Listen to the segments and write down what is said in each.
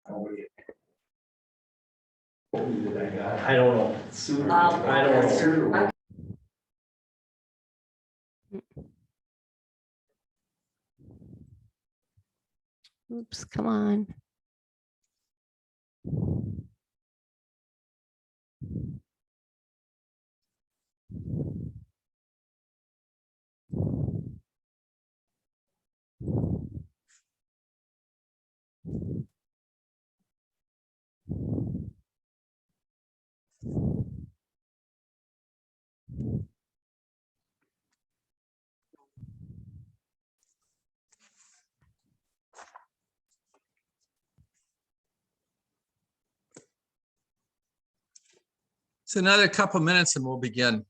I don't know. I don't know. Oops, come on. It's another couple minutes and we'll begin.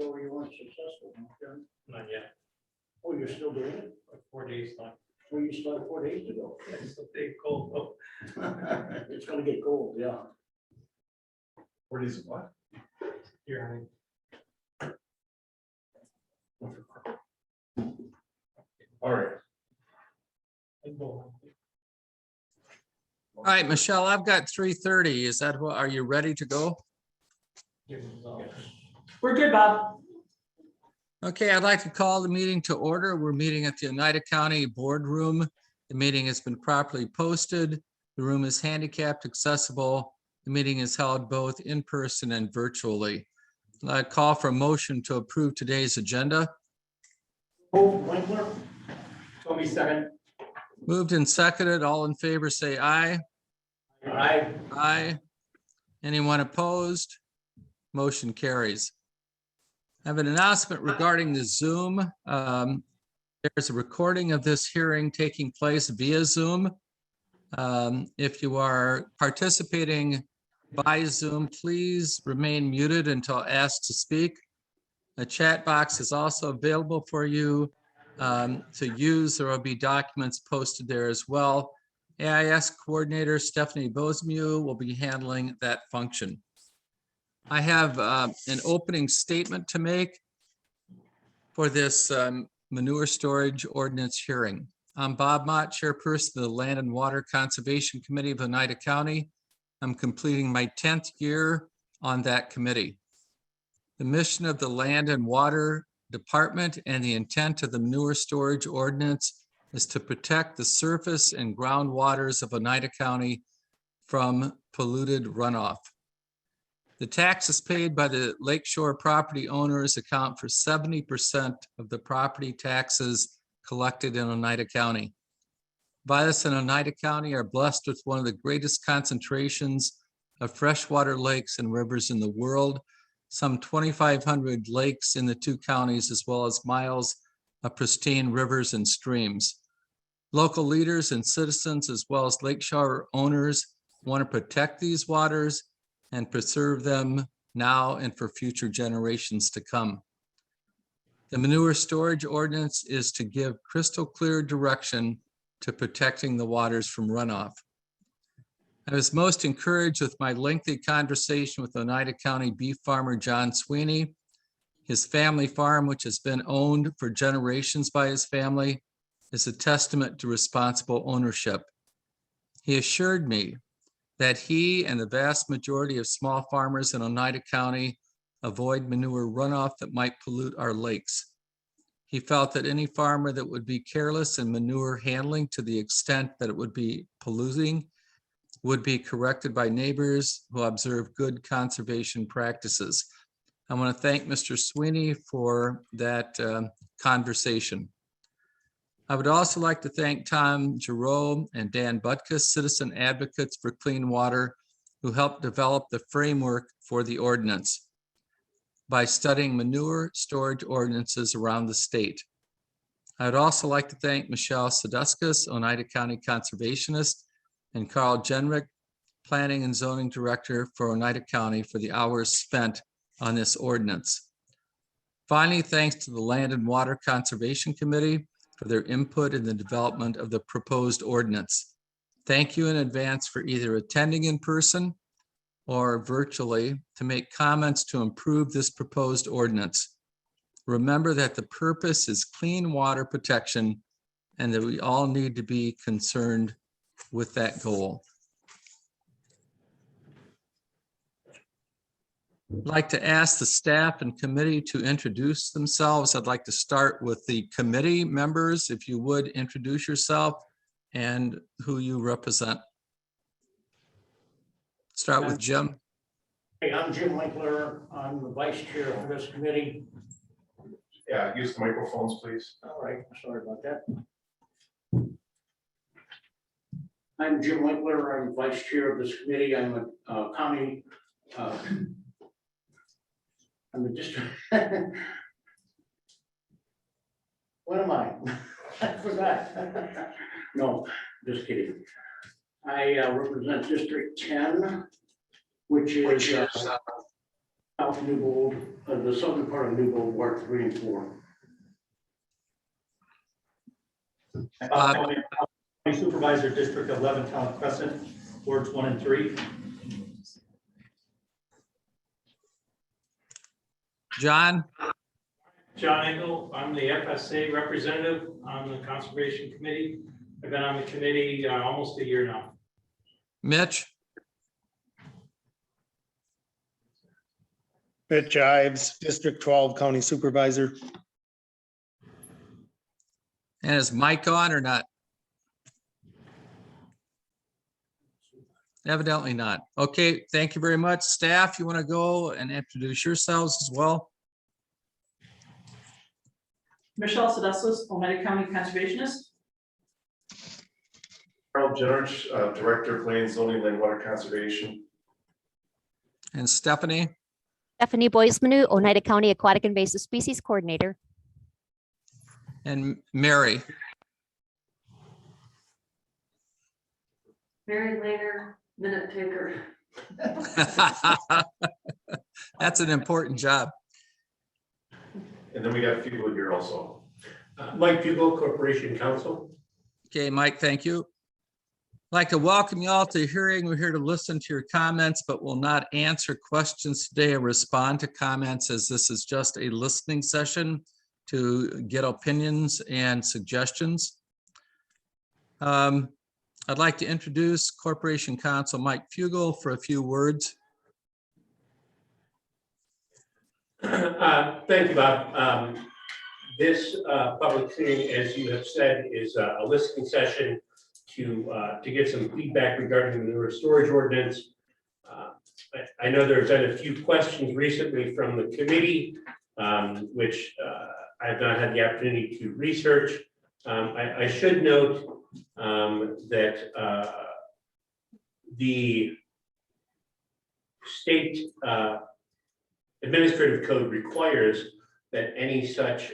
So you weren't successful, okay? Not yet. Oh, you're still doing it? Like 4 days left. Well, you started 4 days ago. It's a big cold though. It's gonna get cold, yeah. 4 days of what? Here, All right. All right, Michelle, I've got 3:30. Is that what, are you ready to go? We're good, Bob. Okay, I'd like to call the meeting to order. We're meeting at the Oneida County Boardroom. The meeting has been properly posted. The room is handicapped accessible. The meeting is held both in person and virtually. I call for a motion to approve today's agenda. Oh, Winkler? Toby second. Moved and seconded. All in favor, say aye. Aye. Aye. Anyone opposed? Motion carries. I have an announcement regarding the Zoom. There's a recording of this hearing taking place via Zoom. If you are participating by Zoom, please remain muted until asked to speak. A chat box is also available for you to use. There will be documents posted there as well. AIS coordinator Stephanie Bosmew will be handling that function. I have an opening statement to make for this manure storage ordinance hearing. I'm Bob Mott, chairperson of the Land and Water Conservation Committee of Oneida County. I'm completing my 10th year on that committee. The mission of the Land and Water Department and the intent of the manure storage ordinance is to protect the surface and groundwaters of Oneida County from polluted runoff. The taxes paid by the lakeshore property owners account for 70% of the property taxes collected in Oneida County. Vilas and Oneida County are blessed with one of the greatest concentrations of freshwater lakes and rivers in the world, some 2,500 lakes in the two counties, as well as miles of pristine rivers and streams. Local leaders and citizens, as well as lakeshore owners, want to protect these waters and preserve them now and for future generations to come. The manure storage ordinance is to give crystal clear direction to protecting the waters from runoff. I was most encouraged with my lengthy conversation with Oneida County beef farmer John Sweeney. His family farm, which has been owned for generations by his family, is a testament to responsible ownership. He assured me that he and the vast majority of small farmers in Oneida County avoid manure runoff that might pollute our lakes. He felt that any farmer that would be careless in manure handling to the extent that it would be polluting would be corrected by neighbors who observe good conservation practices. I want to thank Mr. Sweeney for that conversation. I would also like to thank Tom Giroux and Dan Butkus, citizen advocates for clean water, who helped develop the framework for the ordinance by studying manure storage ordinances around the state. I would also like to thank Michelle Saduskas, Oneida County Conservationist, and Carl Jenrick, Planning and Zoning Director for Oneida County, for the hours spent on this ordinance. Finally, thanks to the Land and Water Conservation Committee for their input in the development of the proposed ordinance. Thank you in advance for either attending in person or virtually to make comments to improve this proposed ordinance. Remember that the purpose is clean water protection and that we all need to be concerned with that goal. I'd like to ask the staff and committee to introduce themselves. I'd like to start with the committee members. If you would introduce yourself and who you represent. Start with Jim. Hey, I'm Jim Winkler. I'm the vice chair of this committee. Yeah, use the microphones, please. All right, sorry about that. I'm Jim Winkler. I'm vice chair of this committee. I'm a county, I'm a district. What am I? I forgot. No, just kidding. I represent District 10, which is South Newbold, the southern part of Newbold, Ward 3 and 4. County Supervisor, District 11, Town Crescent, Wards 1 and 3. John. John Engel, I'm the FSA representative on the Conservation Committee. I've been on the committee almost a year now. Mitch. Mitch Ives, District 12 County Supervisor. And is Mike on or not? Evidently not. Okay, thank you very much. Staff, you want to go and introduce yourselves as well? Michelle Sedeslis, Oneida County Conservationist. Carl Jennings, Director, Planning, Zoning, Land, Water Conservation. And Stephanie? Stephanie Boismanu, Oneida County Aquatic Invasive Species Coordinator. And Mary? Mary Laner, minute taker. That's an important job. And then we got people here also. Mike Bugle, Corporation Counsel. Okay, Mike, thank you. I'd like to welcome you all to the hearing. We're here to listen to your comments, but will not answer questions today or respond to comments, as this is just a listening session to get opinions and suggestions. I'd like to introduce Corporation Counsel Mike Fugel for a few words. Thank you, Bob. This public hearing, as you have said, is a listening session to get some feedback regarding the manure storage ordinance. I know there's been a few questions recently from the committee, which I have not had the opportunity to research. I should note that the state administrative code requires that any such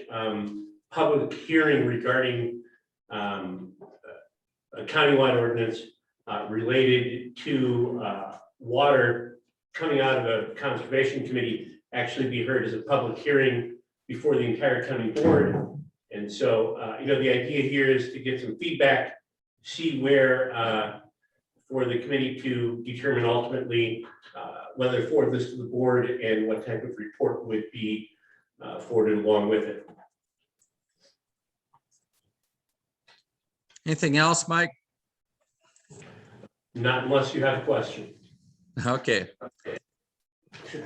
public hearing regarding a countywide ordinance related to water coming out of a conservation committee actually be heard as a public hearing before the entire county board. And so, the idea here is to get some feedback, see where for the committee to determine ultimately whether to forward this to the board and what type of report would be forwarded along with it. Anything else, Mike? Not unless you have a question. Okay.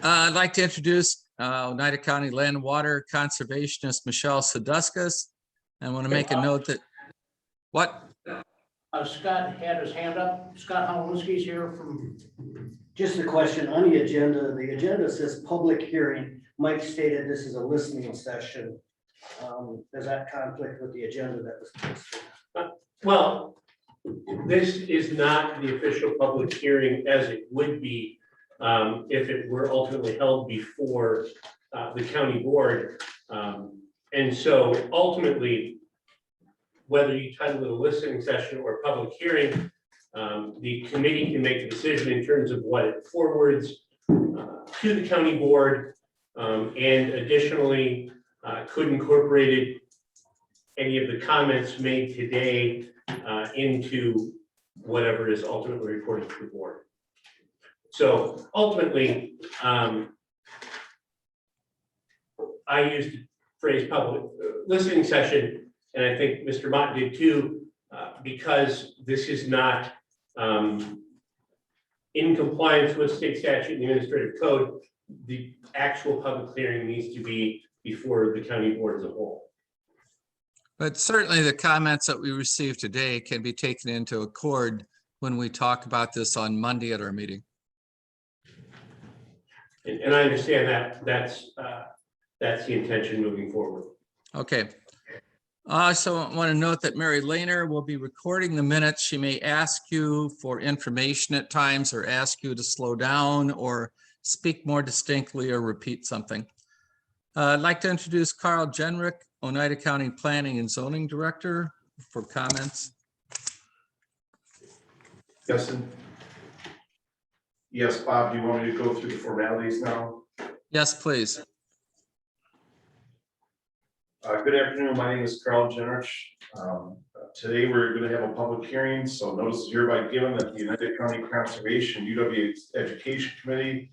I'd like to introduce Oneida County Land and Water Conservationist Michelle Saduskas. I want to make a note that, what? Scott had his hand up. Scott Howlinski's here from, Just a question on the agenda says public hearing. Mike stated this is a listening session. Does that conflict with the agenda that was posted? Well, this is not the official public hearing as it would be if it were ultimately held before the county board. And so ultimately, whether you title it a listening session or a public hearing, the committee can make a decision in terms of what it forwards to the county board, and additionally could incorporate any of the comments made today into whatever is ultimately reported to the board. So ultimately, I used the phrase public listening session, and I think Mr. Mott did too, because this is not in compliance with state statute and the administrative code. The actual public hearing needs to be before the county board as a whole. But certainly the comments that we received today can be taken into accord when we talk about this on Monday at our meeting. And I understand that that's the intention moving forward. Okay. I also want to note that Mary Lehner will be recording the minutes. She may ask you for information at times or ask you to slow down or speak more distinctly or repeat something. I'd like to introduce Carl Jenrick, Oneida County Planning and Zoning Director, for comments. Yes, Bob, do you want me to go through the formalities now? Yes, please. Good afternoon. My name is Carl Jenrich. Today, we're going to have a public hearing, so notice is hereby given that the United County Conservation UW Education Committee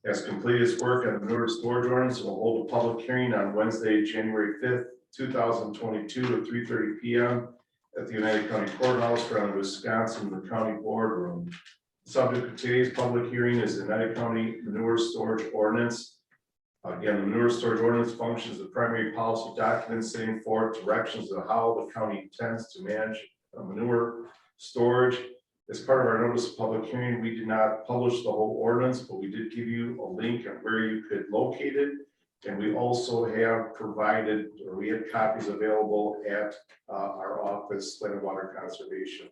has completed its work on the manure storage ordinance and will hold a public hearing on Wednesday, January 5th, 2022 at 3:30 p.m. at the United County Courthouse around the Wisconsin County Boardroom. The subject of today's public hearing is the United County Manure Storage Ordinance. Again, the manure storage ordinance functions as the primary policy document setting forth directions of how the county intends to manage manure storage. As part of our notice of public hearing, we did not publish the whole ordinance, but we did give you a link on where you could locate it. And we also have provided, or we have copies available at our office, Land and Water Conservation.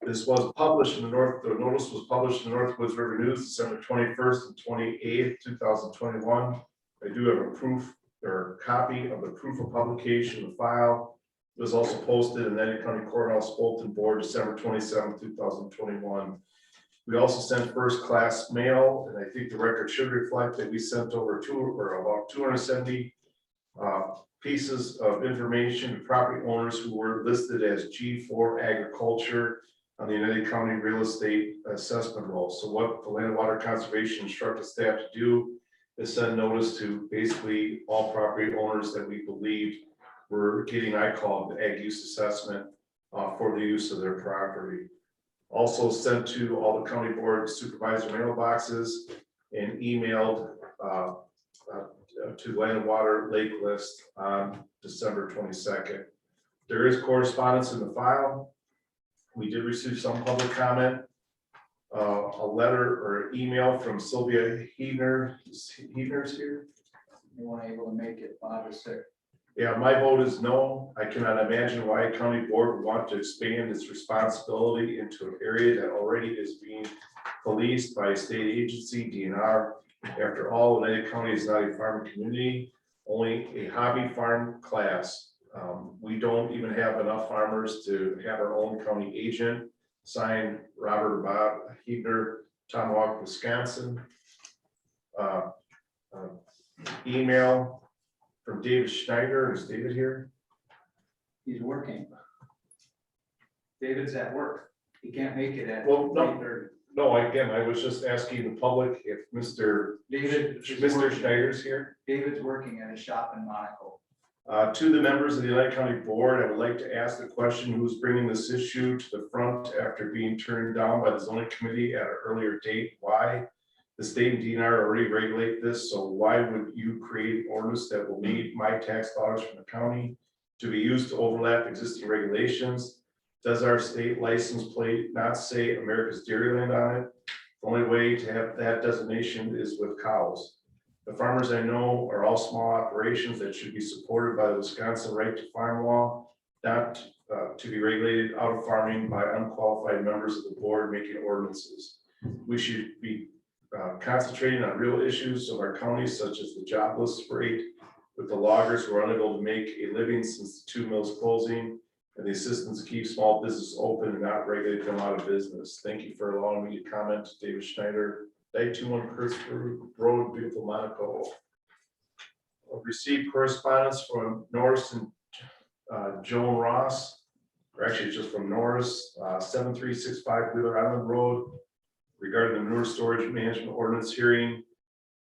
This was published in the notice was published in the Northwoods River News, December 21st and 28th, 2021. I do have a proof or a copy of the proof of publication, the file. It was also posted in the United County Courthouse bulletin board, December 27th, 2021. We also sent first class mail, and I think the record should reflect that we sent over about 270 pieces of information to property owners who were listed as G4 agriculture on the United County real estate assessment roll. So what the Land and Water Conservation instructed staff to do is send notice to basically all property owners that we believed were getting, I call it the ag use assessment for the use of their property. Also sent to all the county board supervisor mailboxes and emailed to Land and Water Lake List on December 22nd. There is correspondence in the file. We did receive some public comment, a letter or email from Sylvia Heatner. Heatner's here. You weren't able to make it, Bob is sick. Yeah, my vote is no. I cannot imagine why a county board would want to expand its responsibility into an area that already is being policed by a state agency, DNR. After all, Oneida County is not a farming community, only a hobby farm class. We don't even have enough farmers to have our own county agent. Signed, Robert Bob Heatner, Tomahawk, Wisconsin. Email from David Schneider. Is David here? He's working. David's at work. He can't make it at. Well, no, again, I was just asking the public if Mr. Schneider's here. David's working at a shop in Monaco. To the members of the United County Board, I would like to ask the question, who's bringing this issue to the front after being turned down by the zoning committee at an earlier date? Why? The state and DNR already regulate this, so why would you create ordinance that will need my tax dollars from the county to be used to overlap existing regulations? Does our state license plate not say America's Dairyland on it? The only way to have that designation is with cows. The farmers I know are all small operations that should be supported by the Wisconsin right to farm law, not to be regulated out of farming by unqualified members of the board making ordinances. We should be concentrating on real issues of our county, such as the jobless rate with the loggers who are unable to make a living since the 2 mills closing, and the assistance to keep small business open and not regulate them out of business. Thank you for allowing me to comment. David Schneider, 921 Christopher Road, beautiful Monaco. I've received correspondence from Norris and Joan Ross, or actually it's just from Norris, 7365 Wheeler Island Road, regarding the manure storage management ordinance hearing.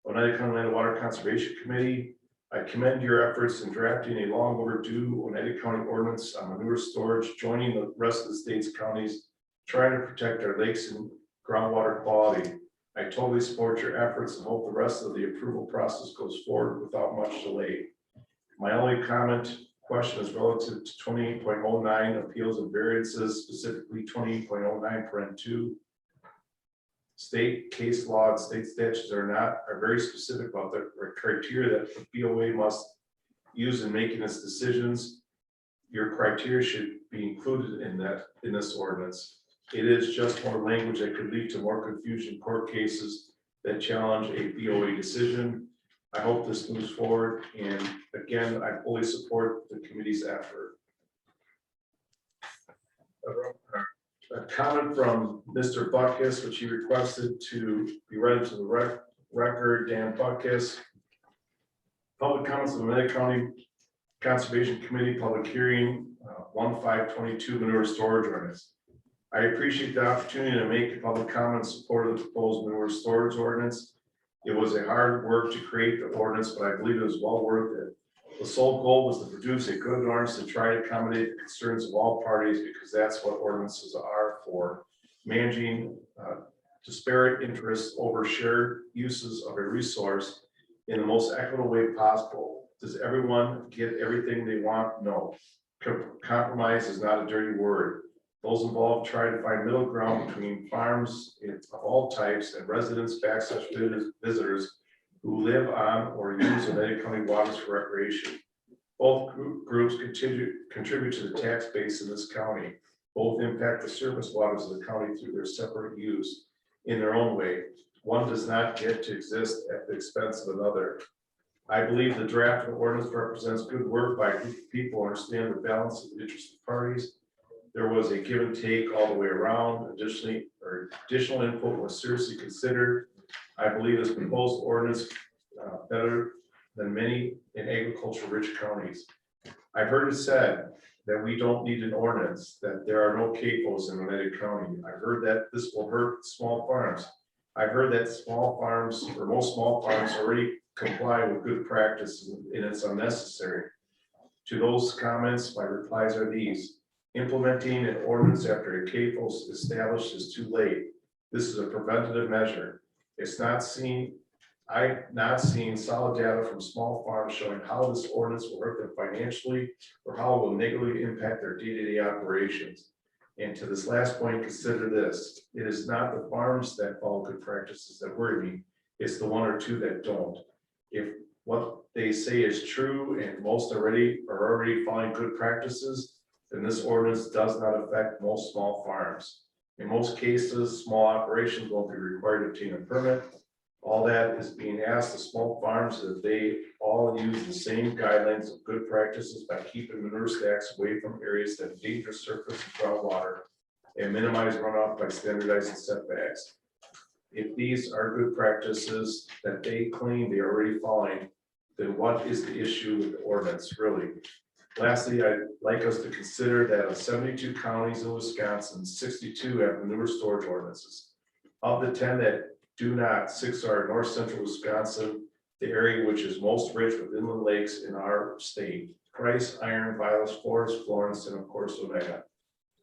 Oneida County Land and Water Conservation Committee, I commend your efforts in drafting a long overdue Oneida County ordinance on manure storage, joining the rest of the state's counties, trying to protect our lakes and groundwater quality. I totally support your efforts and hope the rest of the approval process goes forward without much delay. My only question is relative to 28.09 appeals and variances, specifically 28.09(2). State case law and state statutes are very specific about the criteria that the BOA must use in making its decisions. Your criteria should be included in this ordinance. It is just more language that could lead to more confusion in court cases that challenge a BOA decision. I hope this moves forward, and again, I fully support the committee's effort. A comment from Mr. Buckus, which he requested to be read into the record. Dan Buckus. Public comments of the Oneida County Conservation Committee public hearing 1/5/22 manure storage ordinance. I appreciate the opportunity to make a public comment in support of the proposed manure storage ordinance. It was a hard work to create the ordinance, but I believe it was well worth it. The sole goal was to produce a good ordinance to try to accommodate the concerns of all parties, because that's what ordinances are for, managing disparate interests over shared uses of a resource in the most equitable way possible. Does everyone get everything they want? No. Compromise is not a dirty word. Those involved try to find middle ground between farms of all types and residents, backslash visitors who live on or use Oneida County waters for recreation. Both groups contribute to the tax base in this county. Both impact the surface waters of the county through their separate use in their own way. One does not get to exist at the expense of another. I believe the draft of the ordinance represents good work by a group of people who understand the balance of the interested parties. There was a give and take all the way around. Additional input was seriously considered. I believe this proposed ordinance better than many in agriculture-rich counties. I've heard it said that we don't need an ordinance, that there are no CAFOs in Oneida County. I've heard that this will hurt small farms. I've heard that small farms, or most small farms, already comply with good practice and it's unnecessary. To those comments, my replies are these. Implementing an ordinance after a CAFO is established is too late. This is a preventative measure. I've not seen solid data from small farms showing how this ordinance will hurt them financially or how it will negatively impact their day-to-day operations. And to this last point, consider this. It is not the farms that follow good practices that worry me. It's the 1 or 2 that don't. If what they say is true and most are already following good practices, then this ordinance does not affect most small farms. In most cases, small operations won't be required to obtain a permit. All that is being asked of small farms is that they all use the same guidelines of good practices by keeping manure stacks away from areas that endanger surface and groundwater and minimize runoff by standardizing setbacks. If these are good practices that they claim they are already following, then what is the issue with the ordinance really? Lastly, I'd like us to consider that of 72 counties in Wisconsin, 62 have manure storage ordinances. Of the 10 that do not, 6 are in north central Wisconsin, the area which is most rich with inland lakes in our state. Price, Iron, Vilas, Forest, Florence, and of course Oneida.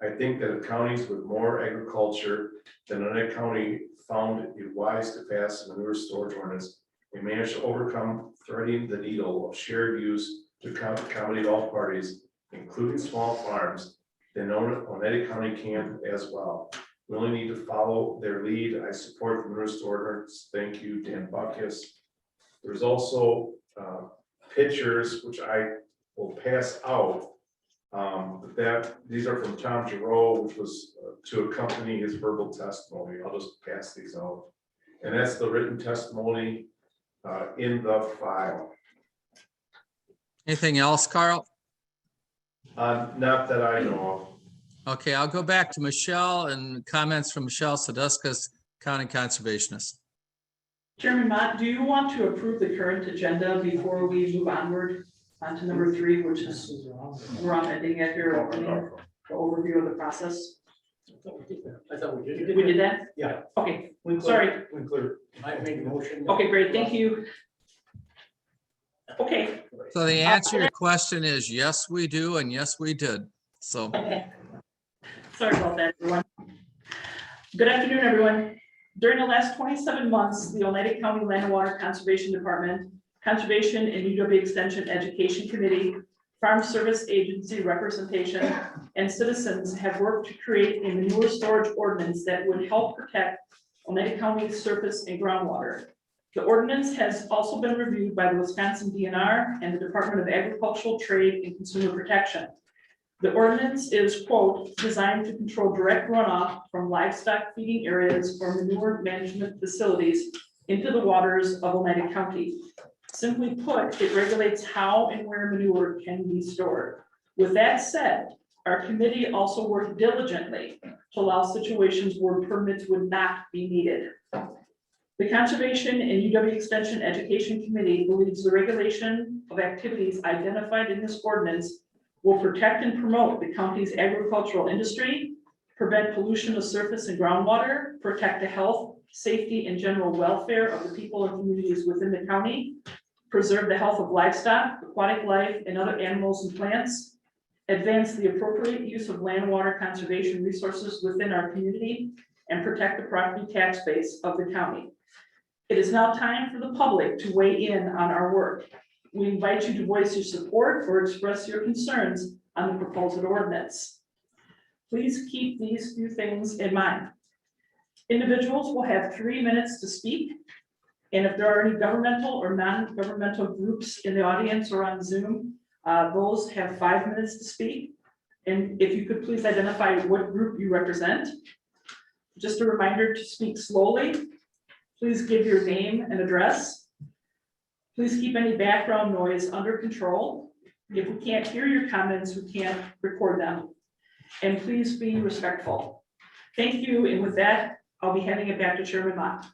I think that the counties with more agriculture than Oneida County found it wise to pass a manure storage ordinance and managed to overcome threading the needle of shared use to accommodate all parties, including small farms, then Oneida County can as well. We only need to follow their lead. I support the newest ordinance. Thank you, Dan Buckus. There's also pictures, which I will pass out. These are from Tom Giroux, which was to accompany his verbal testimony. I'll just pass these out. And that's the written testimony in the file. Anything else, Carl? Not that I know Okay, I'll go back to Michelle and comments from Michelle Saduskas, County Conservationist. Chairman Mott, do you want to approve the current agenda before we move onward to number 3, which is, we're on ending at your opening, the overview of the process? I thought we did. We did that? Yeah. Okay, sorry. We clear. I made a motion. Okay, great, thank you. Okay. So the answer to your question is yes, we do, and yes, we did. So Sorry about that, everyone. Good afternoon, everyone. During the last 27 months, the Oneida County Land and Water Conservation Department, Conservation and UW Extension Education Committee, Farm Service Agency representation, and citizens have worked to create a manure storage ordinance that would help protect Oneida County's surface and groundwater. The ordinance has also been reviewed by the Wisconsin DNR and the Department of Agricultural Trade and Consumer Protection. The ordinance is, quote, designed to control direct runoff from livestock feeding areas or manure management facilities into the waters of Oneida County. Simply put, it regulates how and where manure can be stored. With that said, our committee also worked diligently to allow situations where permits would not be needed. The Conservation and UW Extension Education Committee believes the regulation of activities identified in this ordinance will protect and promote the county's agricultural industry, prevent pollution of surface and groundwater, protect the health, safety, and general welfare of the people and communities within the county, preserve the health of livestock, aquatic life, and other animals and plants, advance the appropriate use of land and water conservation resources within our community, and protect the property tax base of the county. It is now time for the public to weigh in on our work. We invite you to voice your support or express your concerns on the proposed ordinance. Please keep these few things in mind. Individuals will have 3 minutes to speak. And if there are any governmental or non-governmental groups in the audience or on Zoom, those have 5 minutes to speak. And if you could please identify what group you represent. Just a reminder to speak slowly. Please give your name and address. Please keep any background noise under control. If we can't hear your comments, we can't record them. And please be respectful. Thank you. And with that, I'll be handing it back to Chairman Mott.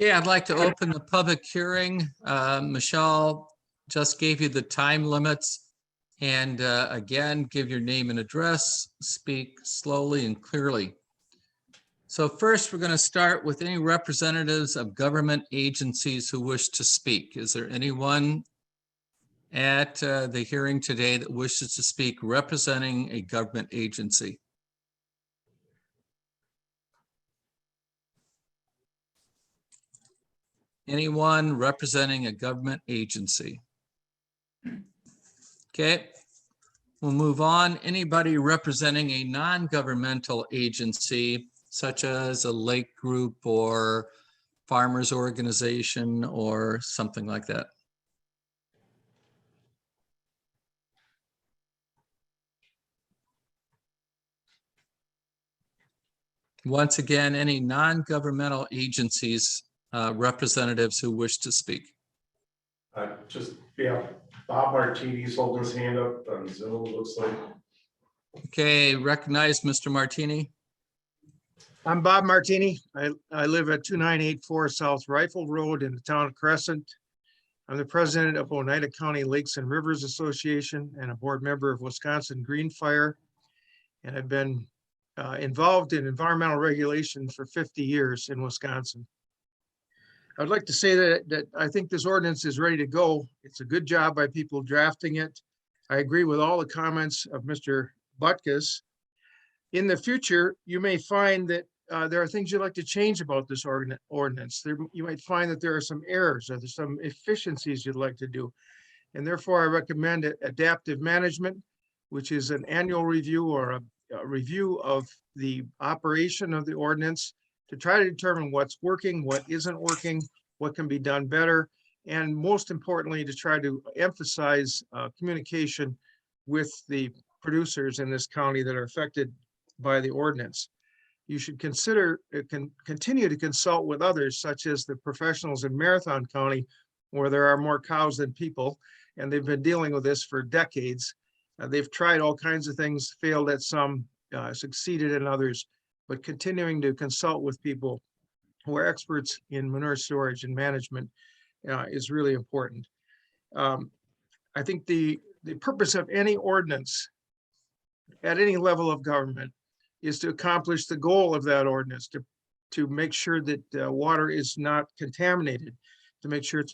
yeah, I'd like to open the public hearing. Michelle just gave you the time limits. And again, give your name and address, speak slowly and clearly. So first, we're going to start with any representatives of government agencies who wish to speak. Is there anyone at the hearing today that wishes to speak representing a government agency? Anyone representing a government agency? Okay, we'll move on. Anybody representing a non-governmental agency, such as a lake group or farmers organization or something like that? Once again, any non-governmental agencies, representatives who wish to speak. Yeah, Bob Martini's holding his hand up on Zoom, looks like. Okay, recognize Mr. Martini. I'm Bob Martini. I live at 2984 South Rifle Road in the town of Crescent. I'm the president of Oneida County Lakes and Rivers Association and a board member of Wisconsin Green Fire. And I've been involved in environmental regulation for 50 years in Wisconsin. I'd like to say that I think this ordinance is ready to go. It's a good job by people drafting it. I agree with all the comments of Mr. Butkus. In the future, you may find that there are things you'd like to change about this ordinance. You might find that there are some errors or there's some efficiencies you'd like to do. And therefore, I recommend adaptive management, which is an annual review or a review of the operation of the ordinance to try to determine what's working, what isn't working, what can be done better, and most importantly, to try to emphasize communication with the producers in this county that are affected by the ordinance. You should consider, continue to consult with others, such as the professionals in Marathon County, where there are more cows than people, and they've been dealing with this for decades. They've tried all kinds of things, failed at some, succeeded in others, but continuing to consult with people who are experts in manure storage and management is really important. I think the purpose of any ordinance at any level of government is to accomplish the goal of that ordinance, to make sure that water is not contaminated, to make sure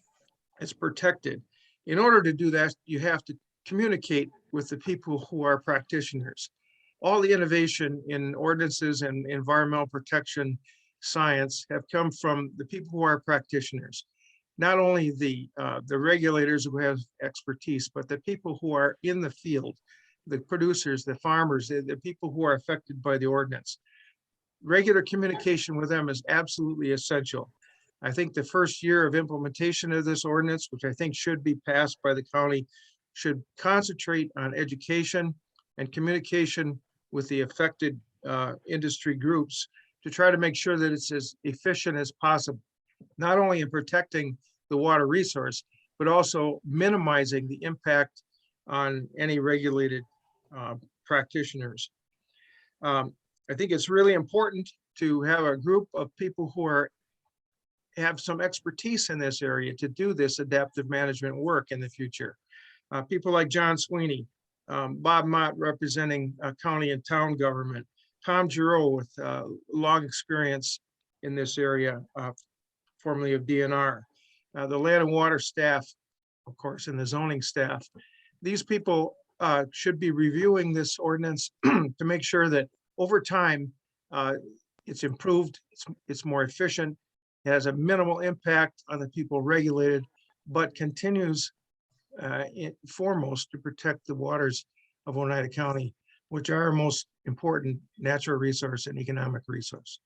it's protected. In order to do that, you have to communicate with the people who are practitioners. All the innovation in ordinances and environmental protection science have come from the people who are practitioners. Not only the regulators who have expertise, but the people who are in the field, the producers, the farmers, the people who are affected by the ordinance. Regular communication with them is absolutely essential. I think the first year of implementation of this ordinance, which I think should be passed by the county, should concentrate on education and communication with the affected industry groups to try to make sure that it's as efficient as possible, not only in protecting the water resource, but also minimizing the impact on any regulated practitioners. I think it's really important to have a group of people who have some expertise in this area to do this adaptive management work in the future. People like John Sweeney, Bob Mott representing county and town government, Tom Giroux with long experience in this area, formerly of DNR, the land and water staff, of course, and the zoning staff. These people should be reviewing this ordinance to make sure that over time it's improved, it's more efficient, it has a minimal impact on the people regulated, but continues foremost to protect the waters of Oneida County, which are our most important natural resource and economic resource.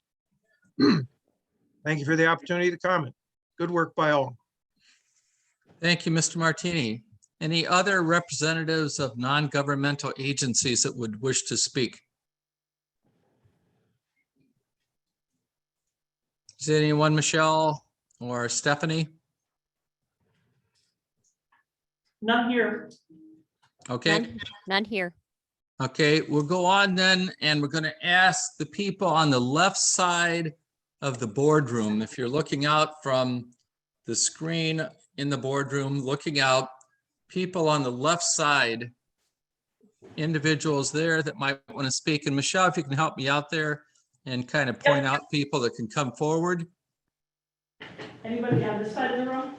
Thank you for the opportunity to comment. Good work by all. Thank you, Mr. Martini. Any other representatives of non-governmental agencies that would wish to speak? Is there anyone, Michelle or Stephanie? None here. Okay. None here. Okay, we'll go on then, and we're going to ask the people on the left side of the boardroom, if you're looking out from the screen in the boardroom, looking out, people on the left side, individuals there that might want to speak. And Michelle, if you can help me out there and kind of point out people that can come forward. Anybody on this side of the room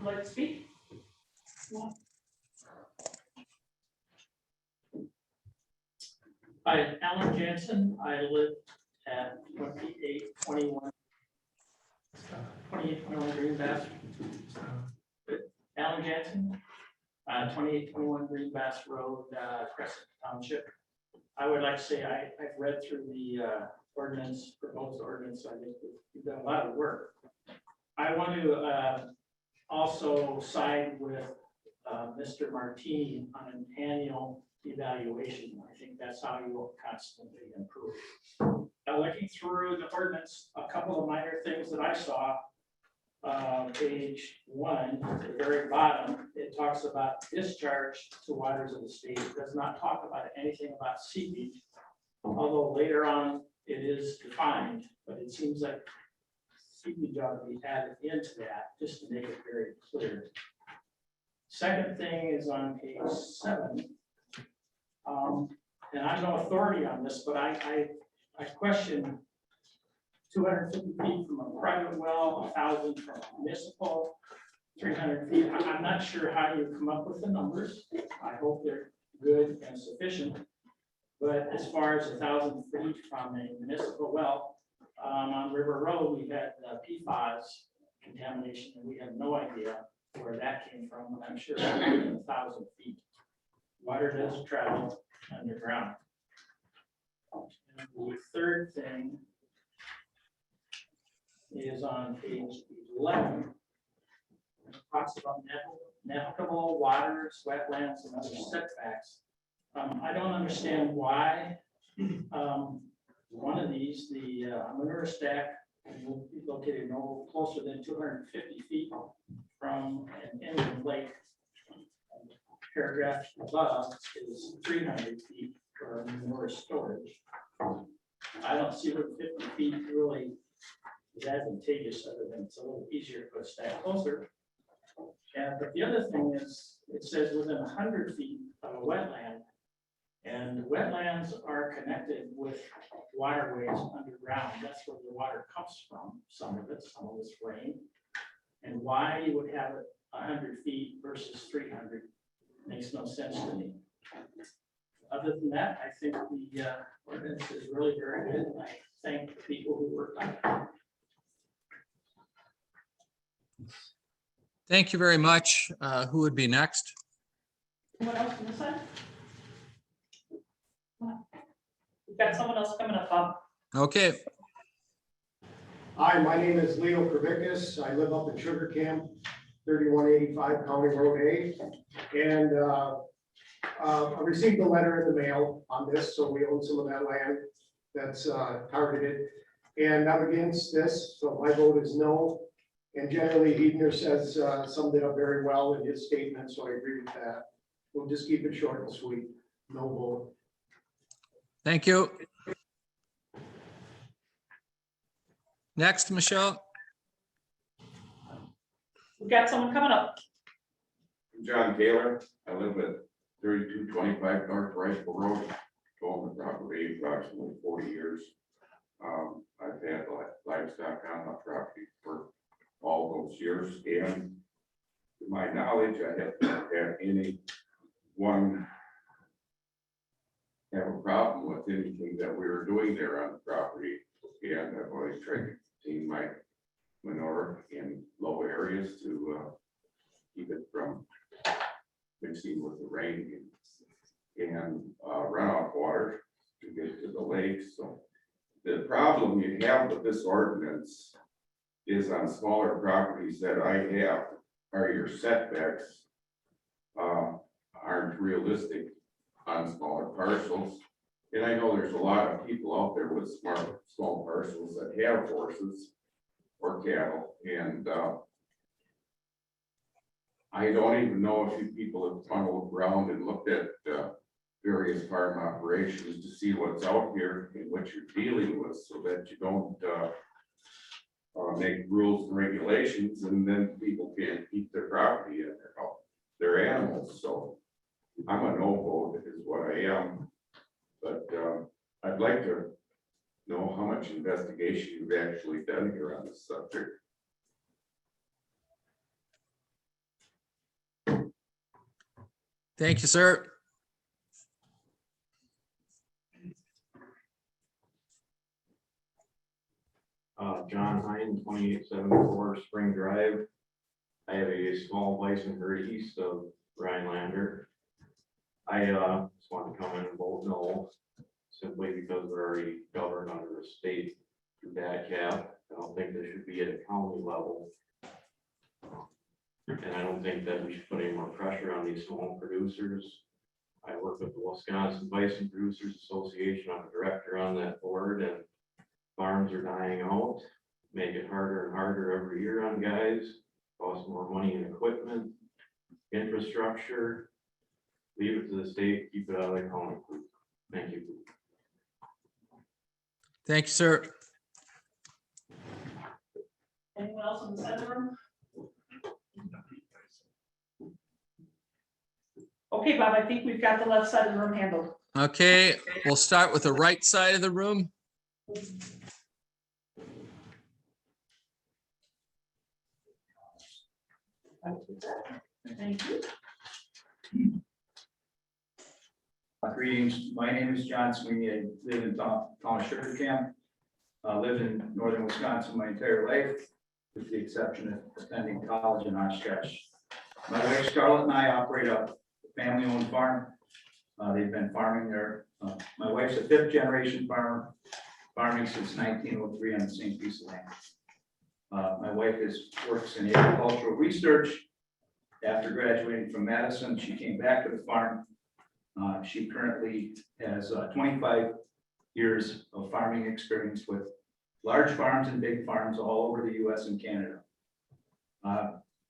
would like to speak? Yeah. Hi, Alan Jansen. I live at 2821 Green Bass. Alan Jansen, 2821 Green Bass Road, Crescent Township. I would like to say I've read through the ordinance, proposed ordinance. I think we've done a lot of work. I want to also side with Mr. Martini on an annual evaluation. I think that's how you will constantly improve. Now, looking through the ordinance, a couple of minor things that I saw. Page 1, at the very bottom, it talks about discharge to waters of the state. It does not talk about anything about seepage, although later on it is defined, but it seems like seepage ought to be added into that just to make it very clear. Second thing is on page 7. And I'm no authority on this, but I question 250 feet from a private well, 1,000 from a municipal, 300 feet. I'm not sure how you come up with the numbers. I hope they're good and sufficient. But as far as 1,000 feet from a municipal well, on River Road, we had PFAS contamination, and we have no idea where that came from. I'm sure it's 1,000 feet. Water does travel. underground. And the third thing is on page 11. It talks about navigable waters, wetlands, and other setbacks. I don't understand why one of these, the manure stack, will be located no closer than 250 feet from an inland lake. Paragraph above is 300 feet for manure storage. I don't see where 50 feet really is advantageous, other than it's a little easier to put a stack closer. And but the other thing is, it says within 100 feet of a wetland. And wetlands are connected with waterways underground. That's where the water comes from. Some of it's rain. And why you would have it 100 feet versus 300 makes no sense to me. Other than that, I think the ordinance is really very good. And I thank the people who worked on it. Thank you very much. Who would be next? What else on this side? We've got someone else coming up, Bob. Okay, Hi, my name is Leo Kravickas. I live up in Sugar Camp, 3185 County Road A. And I received a letter in the mail on this, so we own some of that land that's targeted. And I'm against this, so my vote is no. And generally, Hedner says summed it up very well in his statement, so I agree with that. We'll just keep it short and sweet. No vote. thank you. Next, Michelle. We've got someone coming up. John Taylor, I live at 3225 North Riceville Road, owned the property approximately 40 years. I've had livestock on my property for all those years, and to my knowledge, I haven't had anyone have a problem with anything that we were doing there on the property. And I've always tried to contain my manure in low areas to keep it from mixing with the rain and runoff water to get to the lakes. So the problem you have with this ordinance is on smaller properties that I have are your setbacks aren't realistic on smaller parcels. And I know there's a lot of people out there with small parcels that have horses or cattle, and I don't even know if you people have funneled around and looked at various farm operations to see what's out here and what you're dealing with, so that you don't make rules and regulations and then people can't keep their property and their animals. So I'm a no vote is what I am. But I'd like to know how much investigation you've actually done here on this subject. Thank you, sir. John Hine, 2874 Spring Drive. I have a small bison herd east of Rhinelander. I just want to come in and vote no, simply because we're already governed under the state through that cap. I don't think this should be at a county level. And I don't think that we should put any more pressure on these small producers. I work with the Wisconsin Bison Producers Association. I'm a director on that board, and farms are dying out, make it harder and harder every year on guys, cost more money in equipment, infrastructure. Leave it to the state, keep it out of the county. Thank you. Thank you, sir. Anyone else on the side of the room? Okay, Bob, I think we've got the left side of the room handled. Okay, we'll start with the right side of the room. Thank you. Greetings, my name is John Sweeney. I live in town of Sugar Camp. Lived in northern Wisconsin my entire life, with the exception of attending college in Oshkosh. My wife Scarlett and I operate a family-owned farm. They've been farming there. My wife's a 5th generation farmer, farming since 1903 on the same piece of land. My wife works in agricultural research. After graduating from Madison, she came back to the farm. She currently has 25 years of farming experience with large farms and big farms all over the US and Canada.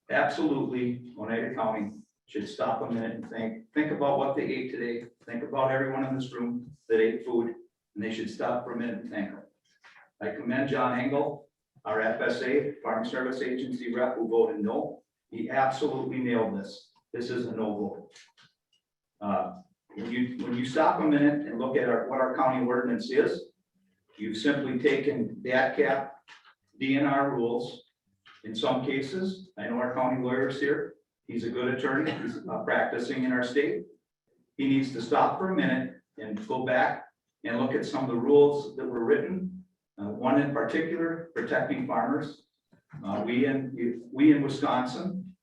Absolutely, Oneida County should stop a minute and think about what they ate today. Think about everyone in this room that ate food, and they should stop for a minute and thank them. I commend John Engel, our FSA, Farm Service Agency rep, who voted no. He absolutely nailed this. This is a no vote. When you stop a minute and look at what our county ordinance is, you've simply taken that cap DNR rules. In some cases, I know our county lawyer's here. He's a good attorney. He's practicing in our state. He needs to stop for a minute and go back and look at some of the rules that were written. One in particular, protecting farmers. We in Wisconsin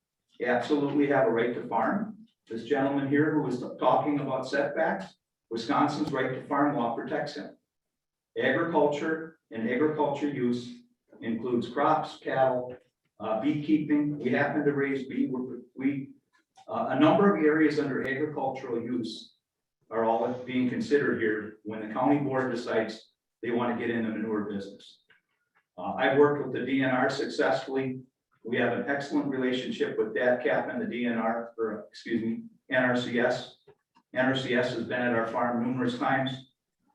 absolutely have a right to farm. This gentleman here who was talking about setbacks, Wisconsin's right to farm law protects him. Agriculture and agriculture use includes crops, cattle, beekeeping. We happen to raise bee. A number of areas under agricultural use are all being considered here when the county board decides they want to get in the manure business. I've worked with the DNR successfully. We have an excellent relationship with DATCAP and the DNR, or excuse me, NRCS. NRCS has been at our farm numerous times.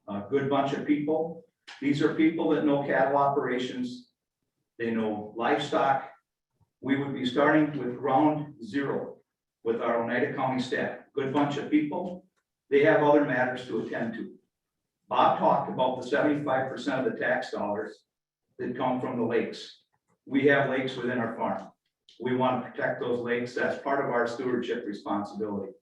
A good bunch of people. These are people that know cattle operations. They know livestock. We would be starting with ground zero with our Oneida County staff. Good bunch of people. They have other matters to attend to. Bob talked about the 75% of the tax dollars that come from the lakes. We have lakes within our farm. We want to protect those lakes. That's part of our stewardship responsibility.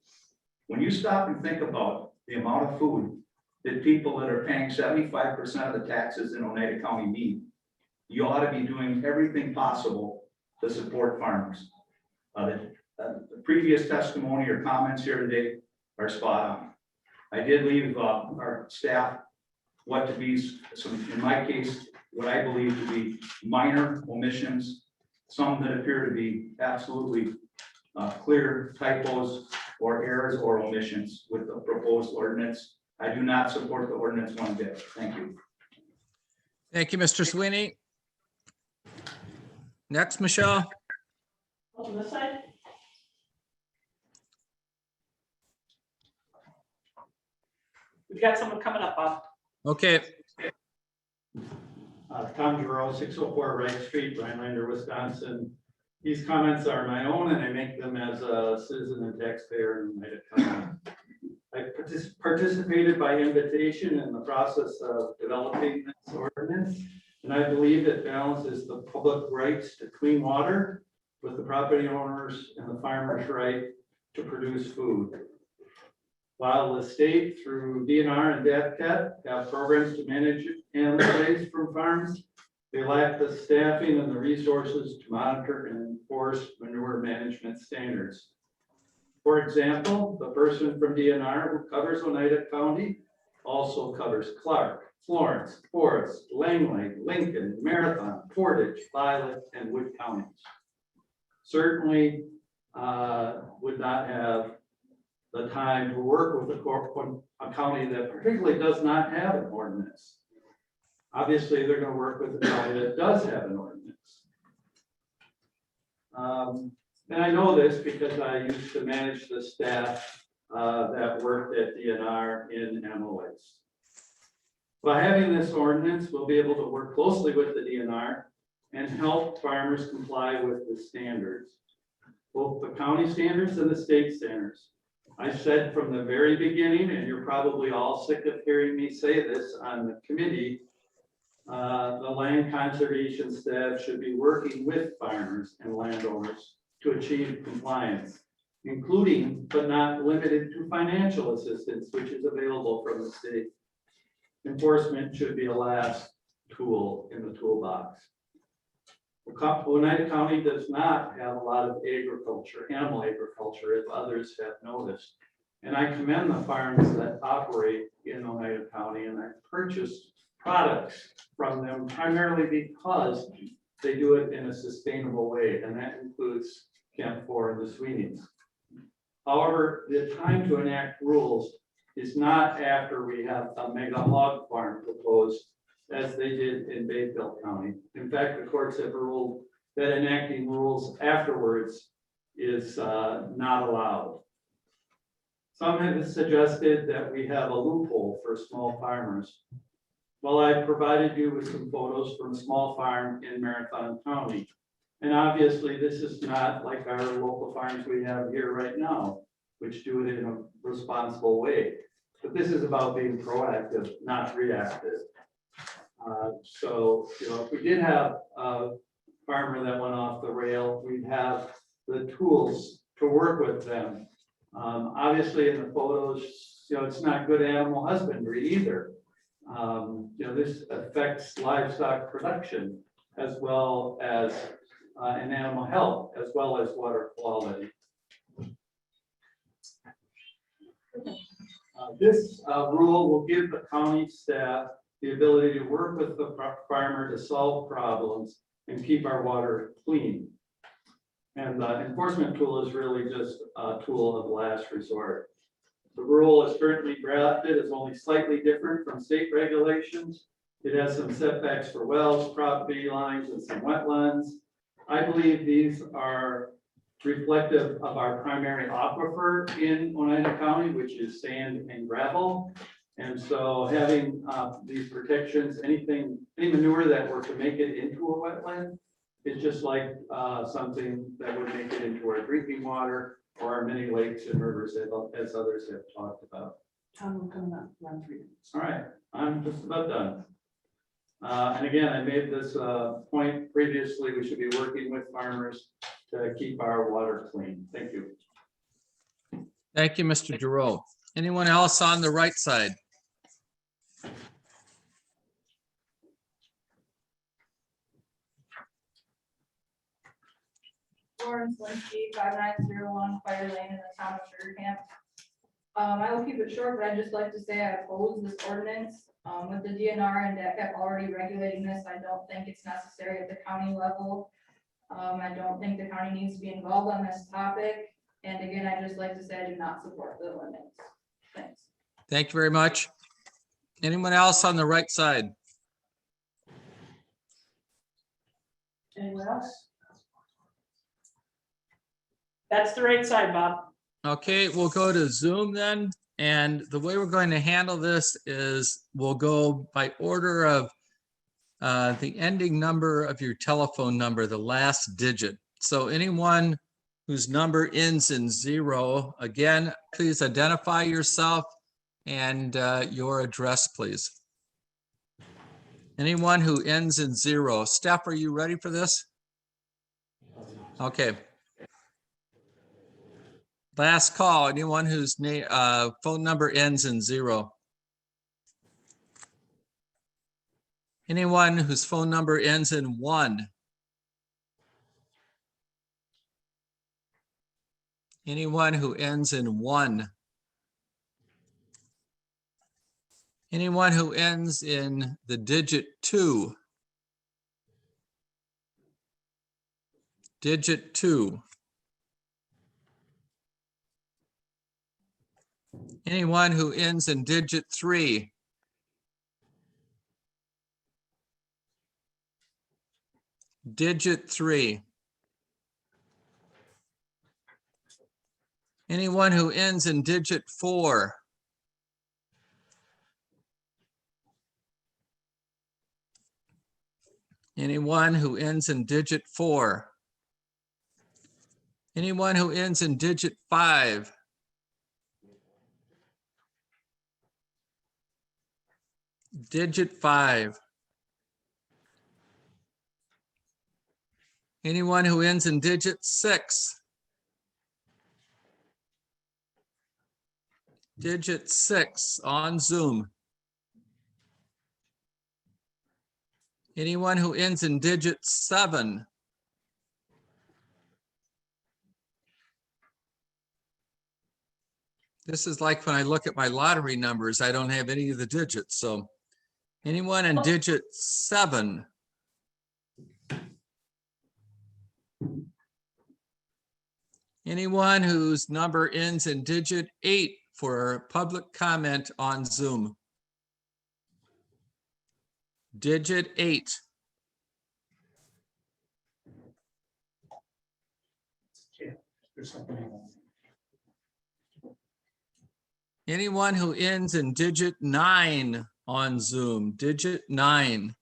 When you stop and think about the amount of food that people that are paying 75% of the taxes in Oneida County need, you ought to be doing everything possible to support farmers. The previous testimony or comments here today are spot on. I did leave our staff what to be some, in my case, what I believe to be minor omissions, some that appear to be absolutely clear typos or errors or omissions with the proposed ordinance. I do not support the ordinance one bit. Thank you. Thank you, Mr. Sweeney. Next, Michelle. On this side? We've got someone coming up, Bob. Okay, Tom Giroux, 604 Wright Street, Rhinelander, Wisconsin. These comments are my own and I make them as a citizen and taxpayer in Oneida County. I participated by invitation in the process of developing this ordinance, and I believe it balances the public rights to clean water with the property owners and the farmers' right to produce food. While the state through DNR and DATCAT have programs to manage animal waste from farms, they lack the staffing and the resources to monitor and enforce manure management standards. For example, the person from DNR who covers Oneida County also covers Clark, Florence, Forest, Langley, Lincoln, Marathon, Portage, Violet, and Wood counties. Certainly would not have the time to work with a county that particularly does not have an ordinance. Obviously, they're going to work with a county that does have an ordinance. And I know this because I used to manage the staff that worked at DNR in animal waste. By having this ordinance, we'll be able to work closely with the DNR and help farmers comply with the standards, both the county standards and the state standards. I said from the very beginning, and you're probably all sick of hearing me say this on the committee, the land conservation staff should be working with farmers and landowners to achieve compliance, including but not limited to financial assistance, which is available from the state. Enforcement should be a last tool in the toolbox. Oneida County does not have a lot of agriculture, animal agriculture, if others have noticed. And I commend the farms that operate in Oneida County, and I purchase products from them primarily because they do it in a sustainable way, and that includes Camp 4 and the Sweeney's. However, the time to enact rules is not after we have a mega hog farm proposed, as they did in Bayfield County. In fact, the courts have ruled that enacting rules afterwards is not allowed. Some have suggested that we have a loophole for small farmers. Well, I provided you with some photos from a small farm in Marathon County. And obviously, this is not like our local farms we have here right now, which do it in a responsible way. But this is about being proactive, not reactive. So, you know, if we did have a farmer that went off the rail, we'd have the tools to work with them. Obviously, in the photos, you know, it's not good animal husbandry either. You know, this affects livestock production as well as and animal health, as well as water quality. This rule will give the county staff the ability to work with the farmer to solve problems and keep our water clean. And the enforcement tool is really just a tool of last resort. The rule is currently drafted is only slightly different from state regulations. It has some setbacks for wells, property lines, and some wetlands. I believe these are reflective of our primary aquifer in Oneida County, which is sand and gravel. And so having these protections, any manure that were to make it into a wetland is just like something that would make it into our drinking water or our many lakes and rivers, as others have talked about. Tom, we're coming up, round 3. All right, I'm just about done. And again, I made this point previously, we should be working with farmers to keep our water clean. Thank you. Thank you, Mr. Giroux. Anyone else on the right side? Lawrence Linsky, 5901 Fire Lane in the town of Sugar Camp. I will keep it short, but I'd just like to say I oppose this ordinance. With the DNR and DACF already regulating this, I don't think it's necessary at the county level. I don't think the county needs to be involved on this topic. And again, I'd just like to say I do not support the ordinance. Thanks. Thank you very much. Anyone else on the right side? Anyone else? That's the right side, Bob. Okay, we'll go to Zoom then. And the way we're going to handle this is we'll go by order of the ending number of your telephone number, the last digit. So anyone whose number ends in 0, again, please identify yourself and your address, please. Anyone who ends in 0. Steph, are you ready for this? Okay. Last call, anyone whose phone number ends in 0. Anyone whose phone number ends in 1. Anyone who ends in 1. Anyone who ends in the digit 2. Digit 2. Anyone who ends in digit 3. Digit 3. Anyone who ends in digit 4. Anyone who ends in digit 4. Anyone who ends in digit 5. Digit 5. Anyone who ends in digit 6. Digit 6 on Zoom. Anyone who ends in digit 7. This is like when I look at my lottery numbers, I don't have any of the digits, so. Anyone in digit 7? Anyone whose number ends in digit 8 for public comment on Zoom? Digit 8. There's something. Anyone who ends in digit 9 on Zoom, digit 9.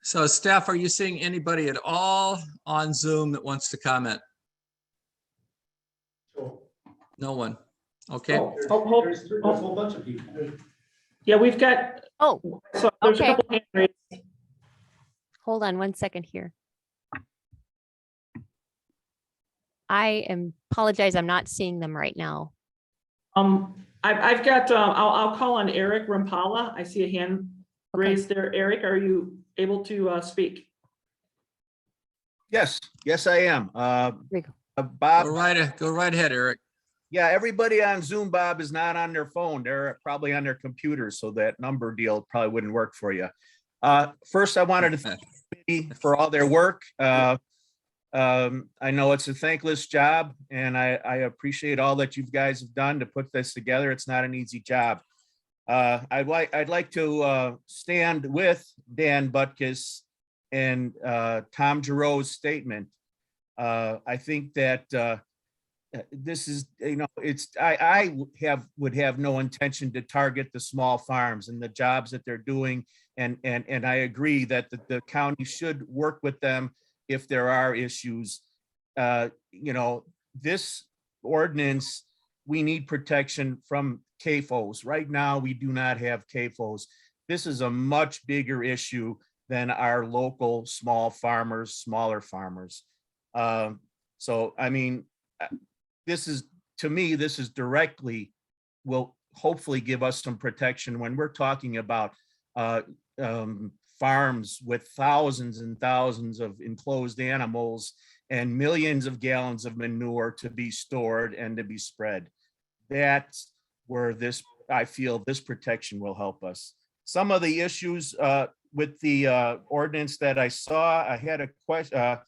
So Steph, are you seeing anybody at all on Zoom that wants to comment? No one. Okay. There's a whole bunch of people. Yeah, we've got, Oh, so there's a okay. couple hand raised. Hold on 1 second here. I apologize. I'm not seeing them right now. I've got, I'll call on Eric Rampala. I see a hand raised there. Eric, are you able to speak? Yes, I am. There you go. Bob, Go right ahead, Eric. yeah, everybody on Zoom, Bob, is not on their phone. They're probably on their computer, so that number deal probably wouldn't work for you. First, I wanted to thank the committee for all their work. I know it's a thankless job, and I appreciate all that you guys have done to put this together. It's not an easy job. I'd like to stand with Dan Butkus and Tom Giroux's statement. I think that this is, I would have no intention to target the small farms and the jobs that they're doing. And I agree that the county should work with them if there are issues. This ordinance, we need protection from CAFOs. Right now, we do not have CAFOs. This is a much bigger issue than our local small farmers, smaller farmers. So, I mean, this is, to me, this is directly will hopefully give us some protection when we're talking about farms with thousands and thousands of enclosed animals and millions of gallons of manure to be stored and to be spread. That's where this, I feel this protection will help us. Some of the issues with the ordinance that I saw, I had a question.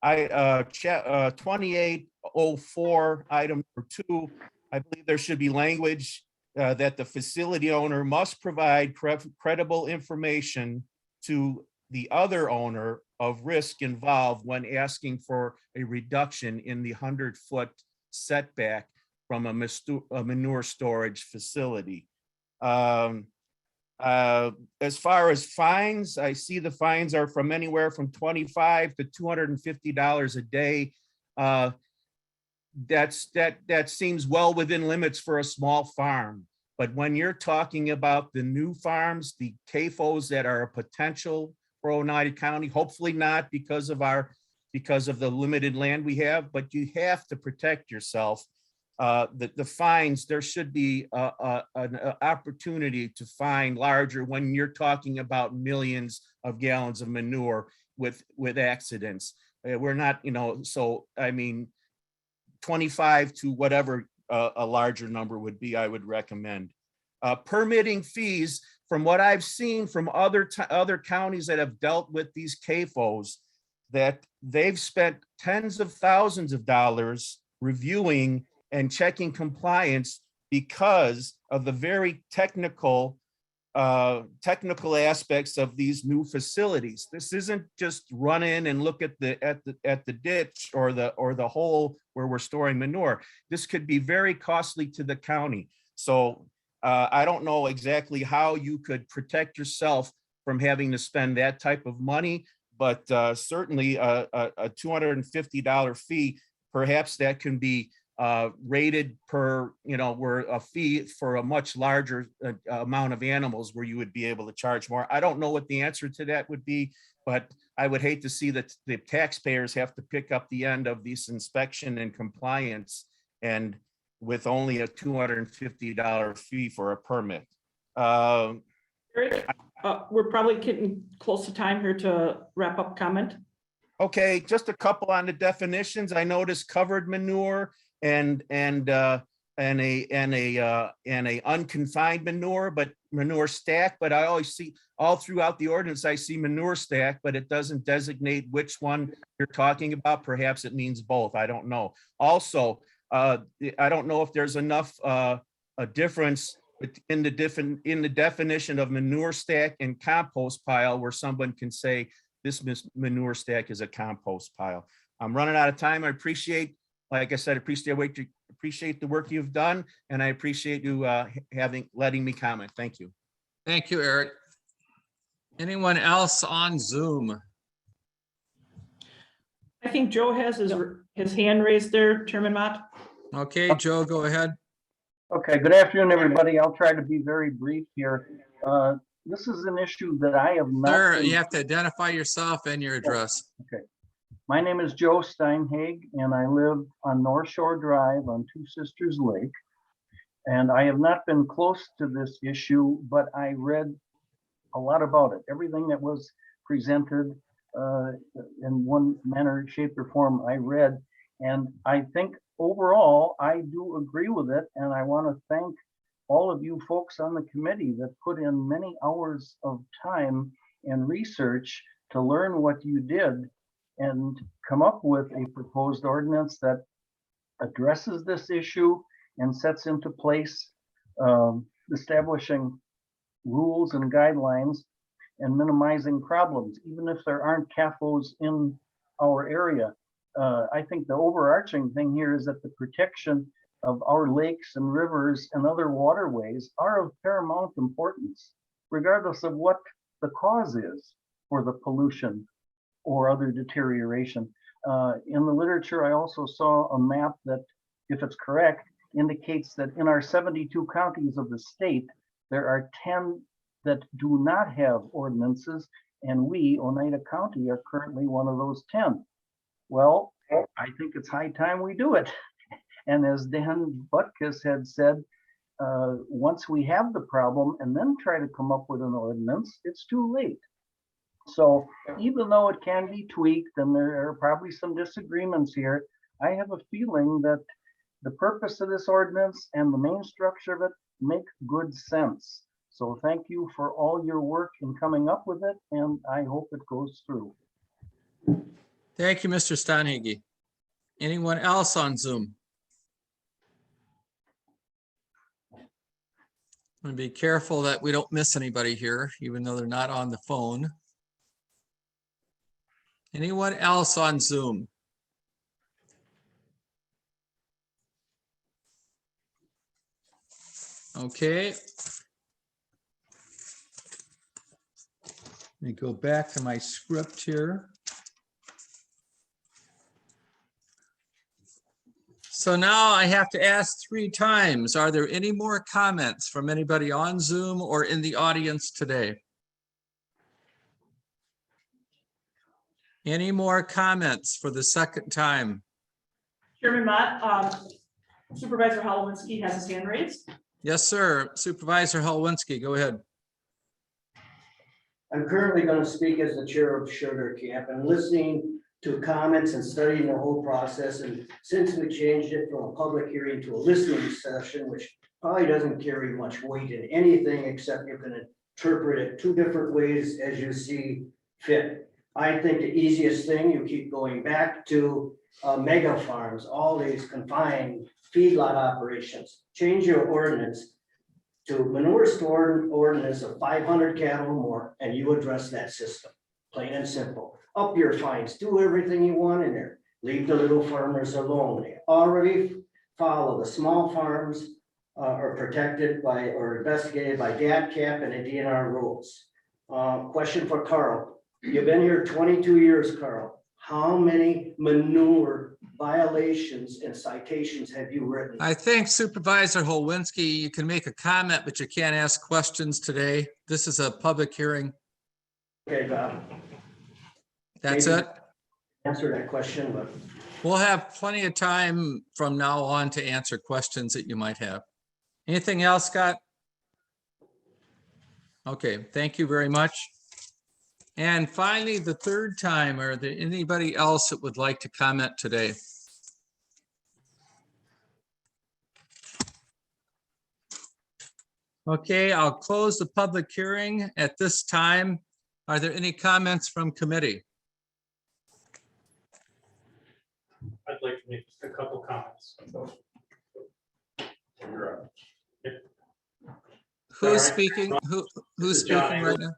2804 item number 2, I believe there should be language that the facility owner must provide credible information to the other owner of risk involved when asking for a reduction in the 100-foot setback from a manure storage facility. As far as fines, I see the fines are from anywhere from $25 to $250 a day. That seems well within limits for a small farm. But when you're talking about the new farms, the CAFOs that are a potential for Oneida County, hopefully not because of the limited land we have, but you have to protect yourself. The fines, there should be an opportunity to fine larger when you're talking about millions of gallons of manure with accidents. We're not, so I mean, 25 to whatever a larger number would be, I would recommend. Permitting fees, from what I've seen from other counties that have dealt with these CAFOs, that they've spent tens of thousands of dollars reviewing and checking compliance because of the very technical aspects of these new facilities. This isn't just run in and look at the ditch or the hole where we're storing manure. This could be very costly to the county. So I don't know exactly how you could protect yourself from having to spend that type of money, but certainly a $250 fee, perhaps that can be rated per, where a fee for a much larger amount of animals where you would be able to charge more. I don't know what the answer to that would be, but I would hate to see that the taxpayers have to pick up the end of this inspection and compliance, and with only a $250 fee for a permit. Eric, we're probably getting close to time here to wrap up comment. Okay, just a couple on the definitions. I noticed covered manure a unconfined manure, but manure stack, but I always see all throughout the ordinance, I see manure stack, but it doesn't designate which one you're talking about. Perhaps it means both. I don't know. Also, I don't know if there's enough a difference in the definition of manure stack and compost pile where someone can say this manure stack is a compost pile. I'm running out of time. I appreciate, like I said, appreciate the work you've done, and I appreciate you letting me comment. Thank you. Thank you, Eric. Anyone else on Zoom? I think Joe has his hand raised there, Chairman Mott. Okay, Joe, go ahead. Okay, good afternoon, everybody. I'll try to be very brief here. This is an issue that I have not. Sir, you have to identify yourself and your address. Okay. My name is Joe Steinhag, and I live on North Shore Drive on Two Sisters Lake. And I have not been close to this issue, but I read a lot about it. Everything that was presented in one manner, shape, or form, I read. And I think overall, I do agree with it. And I want to thank all of you folks on the committee that put in many hours of time and research to learn what you did and come up with a proposed ordinance that addresses this issue and sets into place establishing rules and guidelines and minimizing problems, even if there aren't CAFOs in our area. I think the overarching thing here is that the protection of our lakes and rivers and other waterways are of paramount importance, regardless of what the cause is for the pollution or other deterioration. In the literature, I also saw a map that, if it's correct, indicates that in our 72 counties of the state, there are 10 that do not have ordinances, and we, Oneida County, are currently one of those 10. Well, I think it's high time we do it. And as Dan Butkus had said, once we have the problem and then try to come up with an ordinance, it's too late. So even though it can be tweaked and there are probably some disagreements here, I have a feeling that the purpose of this ordinance and the main structure of it make good sense. So thank you for all your work in coming up with it, and I hope it goes through. Thank you, Mr. Steinhage. Anyone else on Zoom? I'm going to be careful that we don't miss anybody here, even though they're not on the phone. Anyone else on Zoom? Okay. Let me go back to my script here. So now I have to ask 3 times, are there any more comments from anybody on Zoom or in the audience today? Any more comments for the second time? Chairman Mott, Supervisor Halowinski has his hand raised. Yes, sir. Supervisor Halowinski, go ahead. I'm currently going to speak as the chair of Sugar Camp and listening to comments and studying the whole process. And since we changed it from a public hearing to a listening session, which probably doesn't carry much weight in anything except you can interpret it 2 different ways as you see fit. I think the easiest thing, you keep going back to mega farms, all these confined feedlot operations. Change your ordinance to manure store ordinance of 500 cattle or more, and you address that system, plain and simple. Up your fines, do everything you want in there. Leave the little farmers alone. They already follow the small farms are protected by or investigated by DATCAP and the DNR rules. Question for Carl. You've been here 22 years, Carl. How many manure violations and citations have you written? I think Supervisor Halowinski, you can make a comment, but you can't ask questions today. This is a public hearing. Okay, Bob. That's Maybe it. Answer that question, but We'll have plenty of time from now on to answer questions that you might have. Anything else, Scott? Okay, thank you very much. And finally, the third time, are there anybody else that would like to comment today? Okay, I'll close the public hearing at this time. Are there any comments from committee? I'd like to make a couple comments. Who's All right. speaking? Who's is John speaking right Engel.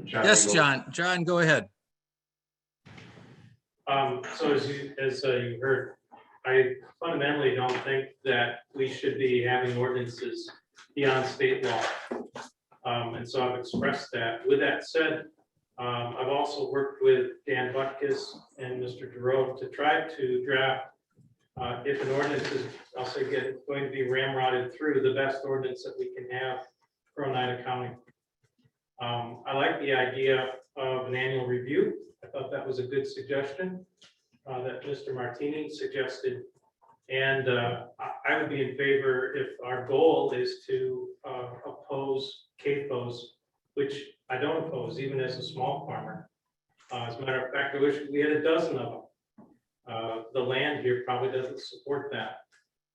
now? Yes, John. John, go ahead. So as you heard, I fundamentally don't think that we should be having ordinances beyond state law. And so I've expressed that. With that said, I've also worked with Dan Butkus and Mr. Giroux to try to draft, if an ordinance is, I'll say, going to be ramrodded through, the best ordinance that we can have for Oneida County. I like the idea of an annual review. I thought that was a good suggestion that Mr. Martini suggested. And I would be in favor if our goal is to oppose CAFOs, which I don't oppose, even as a small farmer. As a matter of fact, I wish we had a dozen of them. The land here probably doesn't support that.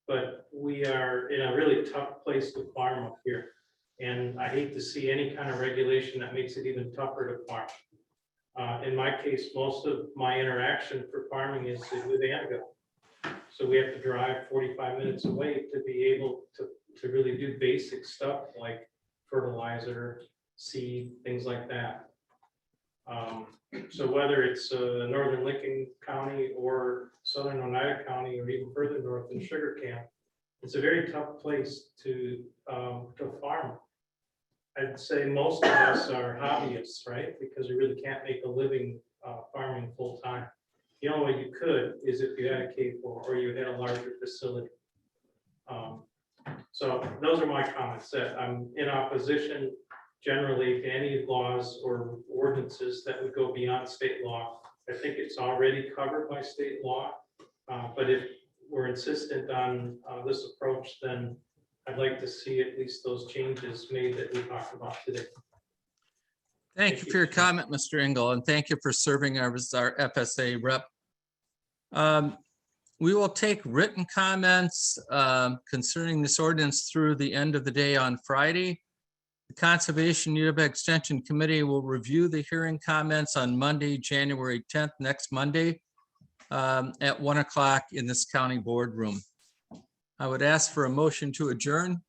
But we are in a really tough place to farm up here. And I hate to see any kind of regulation that makes it even tougher to farm. In my case, most of my interaction for farming is with Anvil. So we have to drive 45 minutes away to be able to really do basic stuff like fertilizer, seed, things like that. So whether it's northern Lincoln County or southern Oneida County or even further north in Sugar Camp, it's a very tough place to farm. I'd say most of us are hobbyists, right? Because we really can't make a living farming full time. The only way you could is if you had a CAFO or you had a larger facility. So those are my comments. That I'm in opposition generally to any laws or ordinances that would go beyond state law. I think it's already covered by state law. But if we're insistent on this approach, then I'd like to see at least those changes made that we talked about today. Thank you for your comment, Mr. Engel, and thank you for serving as our FSA rep. We will take written comments concerning this ordinance through the end of the day on Friday. The Conservation Yuba Extension Committee will review the hearing comments on Monday, January 10th, next Monday, at 1 o'clock in this county boardroom. I would ask for a motion to adjourn.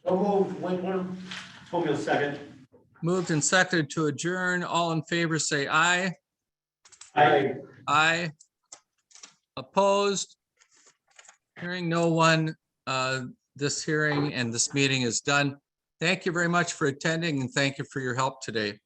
So moved, Winkler. Home second. Moved and seconded to adjourn. All in favor, say aye. Aye. Aye. Opposed? Hearing no one, this hearing and this meeting is done. Thank you very much for attending and thank you for your help today.